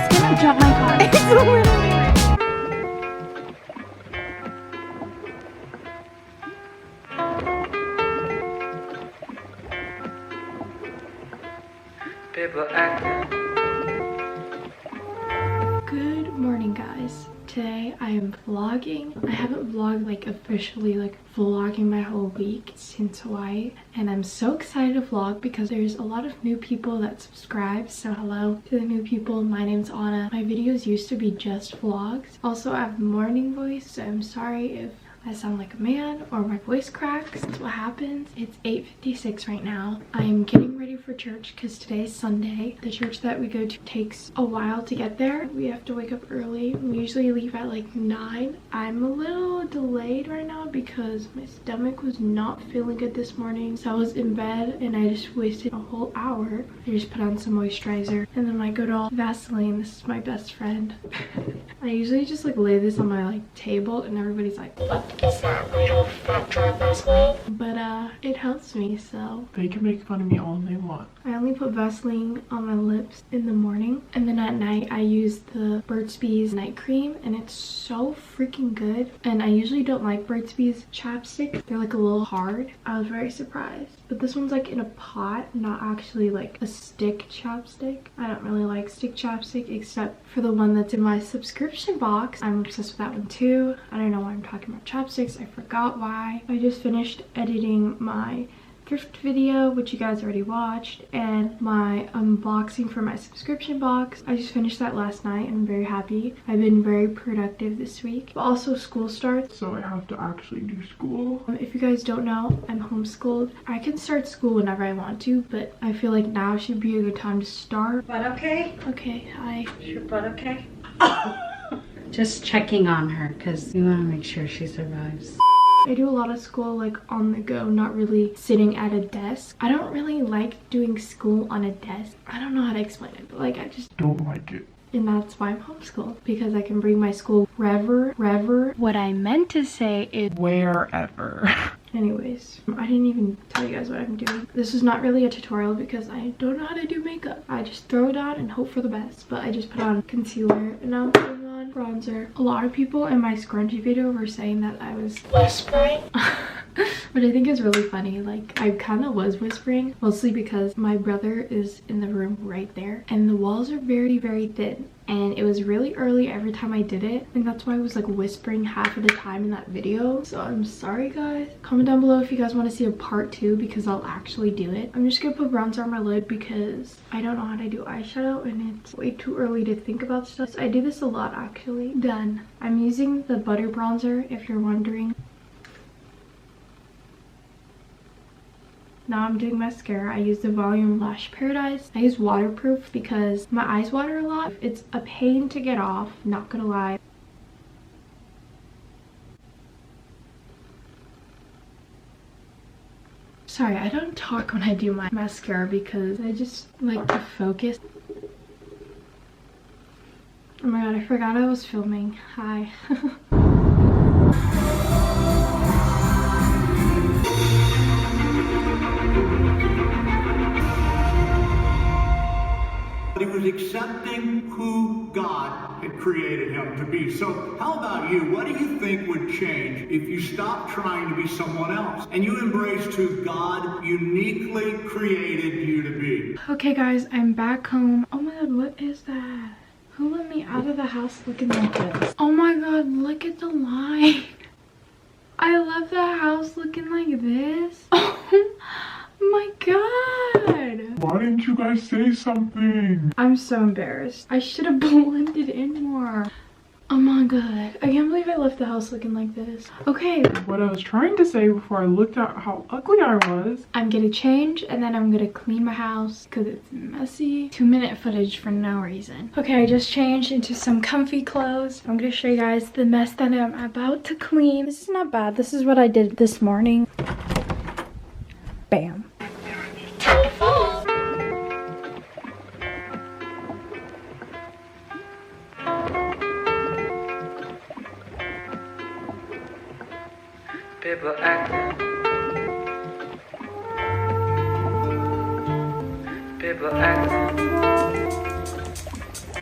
It's gonna jump my car. It's literally right. People acting. Good morning, guys. Today I am vlogging. I haven't vlogged like officially like vlogging my whole week since Hawaii, and I'm so excited to vlog because there's a lot of new people that subscribe. So hello to the new people. My name's Anna. My videos used to be just vlogs. Also, I have morning voice, so I'm sorry if I sound like a man or my voice cracks. That's what happens. It's 8:56 right now. I'm getting ready for church because today's Sunday. The church that we go to takes a while to get there. We have to wake up early. We usually leave at like 9. I'm a little delayed right now because my stomach was not feeling good this morning. So I was in bed and I just wasted a whole hour. I just put on some moisturizer and then my good old Vaseline. This is my best friend. I usually just like lay this on my like table and everybody's like, what is that little fat drop Vaseline? But it helps me, so they can make fun of me all they want. I only put Vaseline on my lips in the morning, and then at night I use the Burt's Bees night cream, and it's so freaking good. And I usually don't like Burt's Bees chapstick. They're like a little hard. I was very surprised. But this one's like in a pot, not actually like a stick chapstick. I don't really like stick chapstick except for the one that's in my subscription box. I'm obsessed with that one too. I don't know why I'm talking about chapsticks. I forgot why. I just finished editing my thrift video, which you guys already watched, and my unboxing for my subscription box. I just finished that last night and I'm very happy. I've been very productive this week. But also school starts, so I have to actually do school. If you guys don't know, I'm homeschooled. I can start school whenever I want to, but I feel like now should be a good time to start. Butt okay? Okay, hi. Is your butt okay? Just checking on her because we want to make sure she survives. I do a lot of school like on the go, not really sitting at a desk. I don't really like doing school on a desk. I don't know how to explain it, but like I just Don't like it. And that's why I'm homeschooled, because I can bring my school wherever. What I meant to say is Wherever. anyways, I didn't even tell you guys what I'm doing. This is not really a tutorial because I don't know how to do makeup. I just throw it on and hope for the best. But I just put on concealer and now I'm putting on bronzer. A lot of people in my scrunchie video were saying that I was whispering. But I think it's really funny. Like, I kind of was whispering, mostly because my brother is in the room right there and the walls are very, very thin. And it was really early every time I did it, and that's why I was like whispering half of the time in that video. So I'm sorry, guys. Comment down below if you guys want to see a part 2 because I'll actually do it. I'm just gonna put bronzer on my lid because I don't know how to do eyeshadow and it's way too early to think about stuff. So I do this a lot actually. Done. I'm using the butter bronzer if you're wondering. Now I'm doing mascara. I use the Volume Lash Paradise. I use waterproof because my eyes water a lot. It's a pain to get off, not gonna lie. Sorry, I don't talk when I do my mascara because I just like to focus. Oh my god, I forgot I was filming. Hi. He was accepting who God had created him to be. So how about you? What do you think would change if you stopped trying to be someone else and you embraced who God uniquely created you to be? Okay guys, I'm back home. Oh my god, what is that? Who let me out of the house looking like this? Oh my god, look at the line. I love the house looking like this. Oh my god. Why didn't you guys say something? I'm so embarrassed. I should have blended in more. Oh my god. I can't believe I left the house looking like this. Okay. What I was trying to say before I looked at how ugly I was. I'm gonna change and then I'm gonna clean my house because it's messy. 2-minute footage for no reason. Okay, I just changed into some comfy clothes. I'm gonna show you guys the mess that I'm about to clean. This is not bad. This is what I did this morning. Bam. People acting. People acting.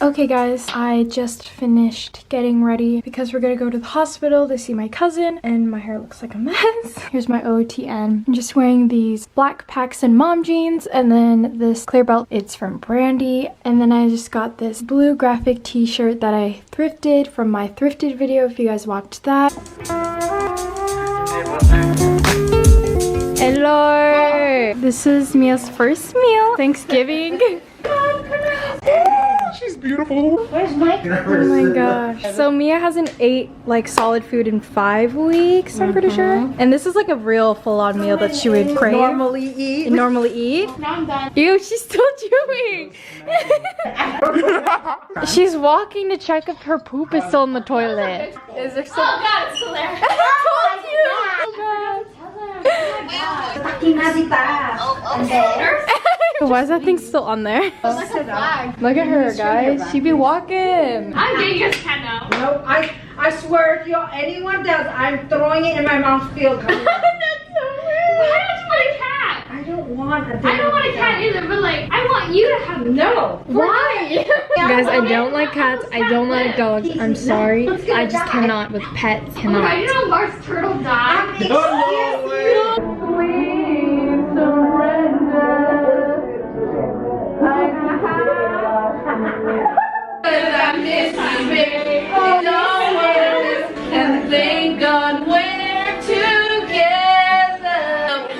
Okay guys, I just finished getting ready because we're gonna go to the hospital to see my cousin, and my hair looks like a mess. Here's my OOTN. I'm just wearing these black Paxton mom jeans and then this clear belt. It's from Brandy. And then I just got this blue graphic t-shirt that I thrifted from my thrifted video if you guys watched that. Hello! This is Mia's first meal, Thanksgiving. She's beautiful. Where's Mike? Oh my gosh. So Mia hasn't ate like solid food in 5 weeks, I'm pretty sure. And this is like a real full-on meal that she would crave. Normally eat. Now I'm done. Ew, she's still chewing. She's walking to check if her poop is still in the toilet. Is there still? Oh god, it's still there. I told you. Why is that thing still on there? Look at her, guys. She be walking. I'm getting a cat now. No, I swear if anyone does, I'm throwing it in my mom's field. That's so rude. Why don't you want a cat? I don't want a I don't want a cat either, but like, I want you to have a cat. No. Why? Guys, I don't like cats. I don't like dogs. I'm sorry. I just cannot with pets. Oh Cannot. my god, you know Mark's turtle died? And thank God we're together.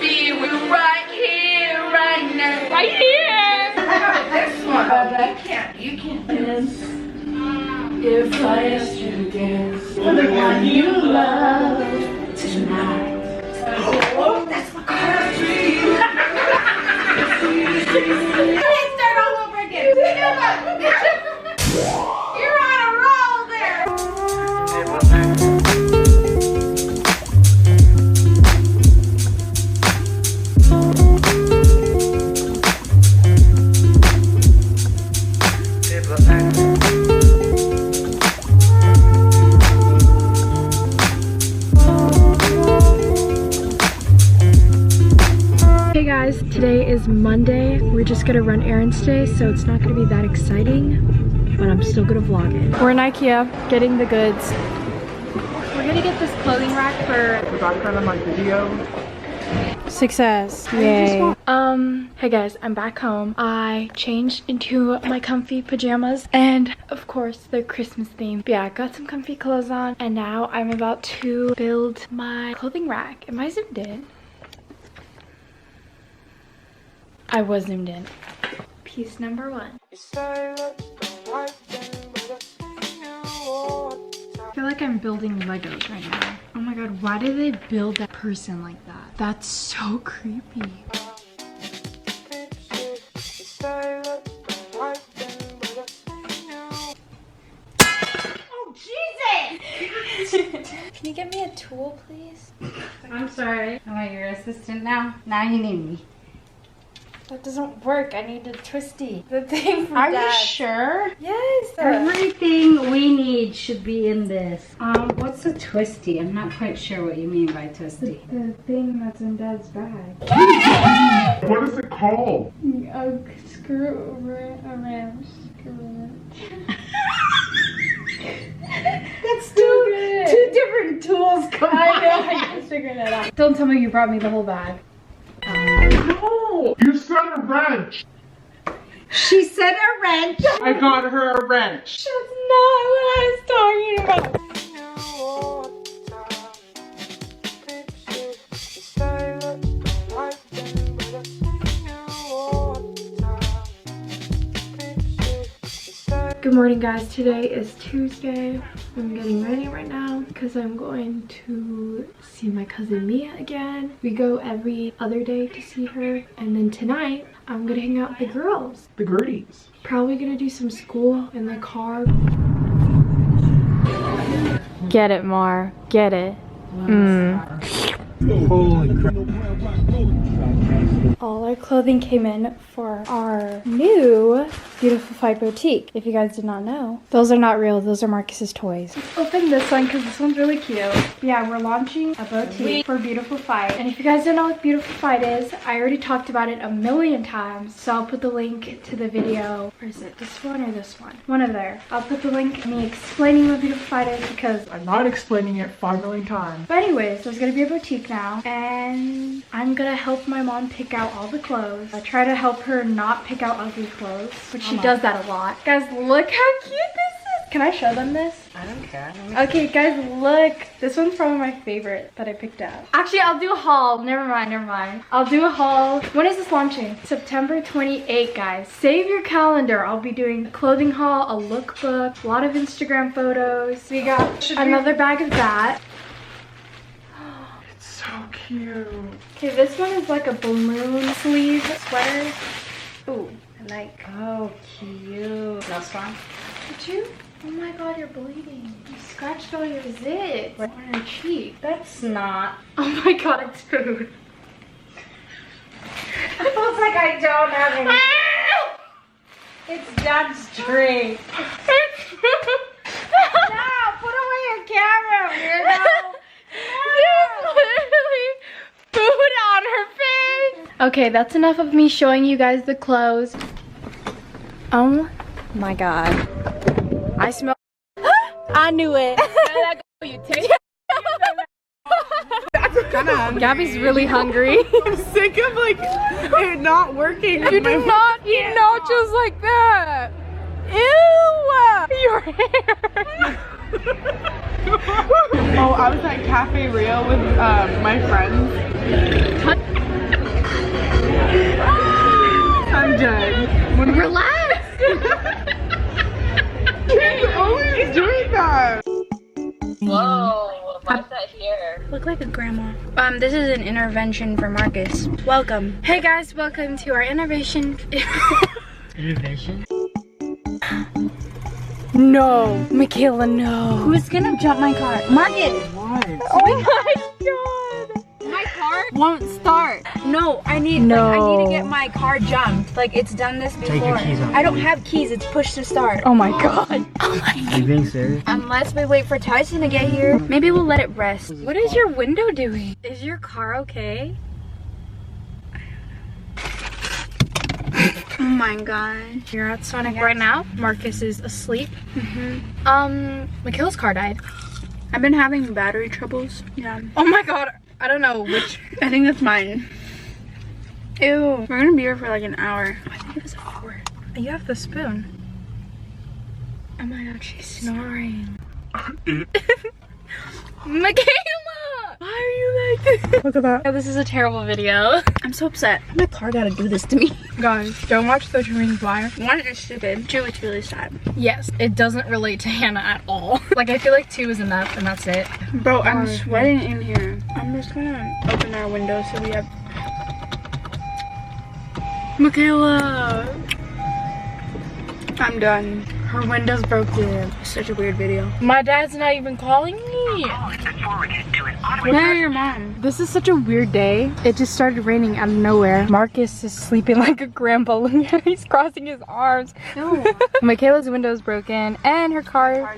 Be right here, right now. Right here! This one. You can't dance. If I asked you to dance for the one you love tonight. Oh, that's my car. Let's start all over again. You're on a roll there. Hey guys, today is Monday. We're just gonna run errands today, so it's not gonna be that exciting, but I'm still gonna vlog it. We're in IKEA getting the goods. We're gonna get this clothing rack for Was that kind of my video? success. Yay. Hey guys, I'm back home. I changed into my comfy pajamas, and of course they're Christmas themed. But yeah, I got some comfy clothes on, and now I'm about to build my clothing rack. Am I zoomed in? I was zoomed in. Piece number 1. I feel like I'm building Legos right now. Oh my god, why did they build that person like that? That's so creepy. Oh, Jesus! Can you get me a tool, please? I'm sorry. Am I your assistant now? Now you need me. That doesn't work. I need a twisty. The thing from Are Dad. you sure? Yes. Everything we need should be in this. What's a twisty? I'm not quite sure what you mean by twisty. The thing that's in Dad's bag. What is it called? A screw over it. A wrench. Screw it. That's two different tools combined. I just figured it out. Don't tell me you brought me the whole bag. No! You said a wrench! She said a wrench. I got her a wrench! That's not what I was talking about. Good morning guys, today is Tuesday. I'm getting ready right now because I'm going to see my cousin Mia again. We go every other day to see her, and then tonight I'm gonna hang out with the girls. The girdies. Probably gonna do some school in the car. Get it, Mar. Get it. Holy crap. All our clothing came in for our new Beautiful Fight boutique. If you guys did not know, those are not real. Those are Marcus's toys. Let's open this one because this one's really cute. Yeah, we're launching a boutique for Beautiful Fight. And if you guys don't know what Beautiful Fight is, I already talked about it a million times. So I'll put the link to the video. Where is it? This one or this one? One of there. I'll put the link to me explaining what Beautiful Fight is because I'm not explaining it 5 million times. But anyways, there's gonna be a boutique now, and I'm gonna help my mom pick out all the clothes. I try to help her not pick out ugly clothes, but she does that a lot. Guys, look how cute this is. Can I show them this? I don't care. Okay, guys, look. This one's probably my favorite that I picked out. Actually, I'll do a haul. Never mind. I'll do a haul. When is this launching? September 28th, guys. Save your calendar. I'll be doing a clothing haul, a lookbook, a lot of Instagram photos. We got another bag of that. So cute. Okay, this one is like a balloon sleeve sweater. Ooh, I like. Oh, cute. Last one. Did you? Oh my god, you're bleeding. You scratched all your zits on your cheek. That's not. Oh my god, it's food. It looks like I don't have any. It's done straight. No, put away your camera, weirdo. There's literally food on her face. Okay, that's enough of me showing you guys the clothes. Oh my god. I smell. I knew it. Gabby's really hungry. I'm sick of like it not working. You do not eat nachos like that. Ew! Your hair. Oh, I was at Cafe Rio with my friends. I'm dead. Relax. He's always doing that. Whoa, why's that here? Look like a grandma. This is an intervention for Marcus. Welcome. Hey guys, welcome to our intervention. Intervention? No, Michaela, no. Who's gonna jump my car? Marcus! What? Oh my god. My car won't start. No, I need to get my car jumped. Like it's done this before. Take your keys off. I don't have keys, it's push to start. Oh my god. Oh my Are you being serious? Unless we wait for Tyson to get here. Maybe we'll let it rest. What is your window doing? Is your car okay? Oh my god. You're at Sonic right now. Marcus is asleep. Michaela's car died. I've been having battery troubles. Yeah. Oh my god. I don't know which. I think that's mine. Ew. We're gonna be here for like an hour. I think it was a fork. You have the spoon. Oh my god, she's snoring. Michaela! Why are you like this? Look at that. Oh, this is a terrible video. I'm so upset. My car gotta do this to me. Guys, don't watch the Twins Wire. One is stupid. Two, it's really sad. Yes, it doesn't relate to Hannah at all. Like, I feel like 2 is enough and that's it. Bro, I'm sweating in here. I'm just gonna open our window so we have... Michaela! I'm done. Her window's broken. It's such a weird video. My dad's not even calling me. Where's your mom? This is such a weird day. It just started raining out of nowhere. Marcus is sleeping like a grandpa. He's crossing his arms. No. Michaela's window is broken and her car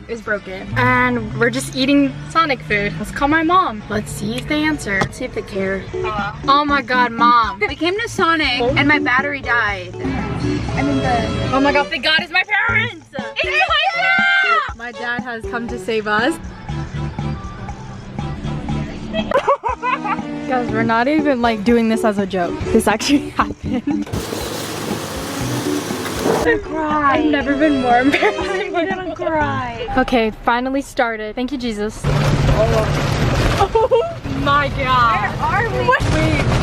is broken. And we're just eating Sonic food. Let's call my mom. Let's see if they answer. Let's see if they care. Hello? Oh my god, mom. We came to Sonic and my battery died. Oh my god, thank god it's my parents! It's my dad! My dad has come to save us. Guys, we're not even like doing this as a joke. This actually happened. I cry. I've never been more embarrassed. I'm gonna cry. Okay, finally started. Thank you, Jesus. Oh my god. Where are we? Wait.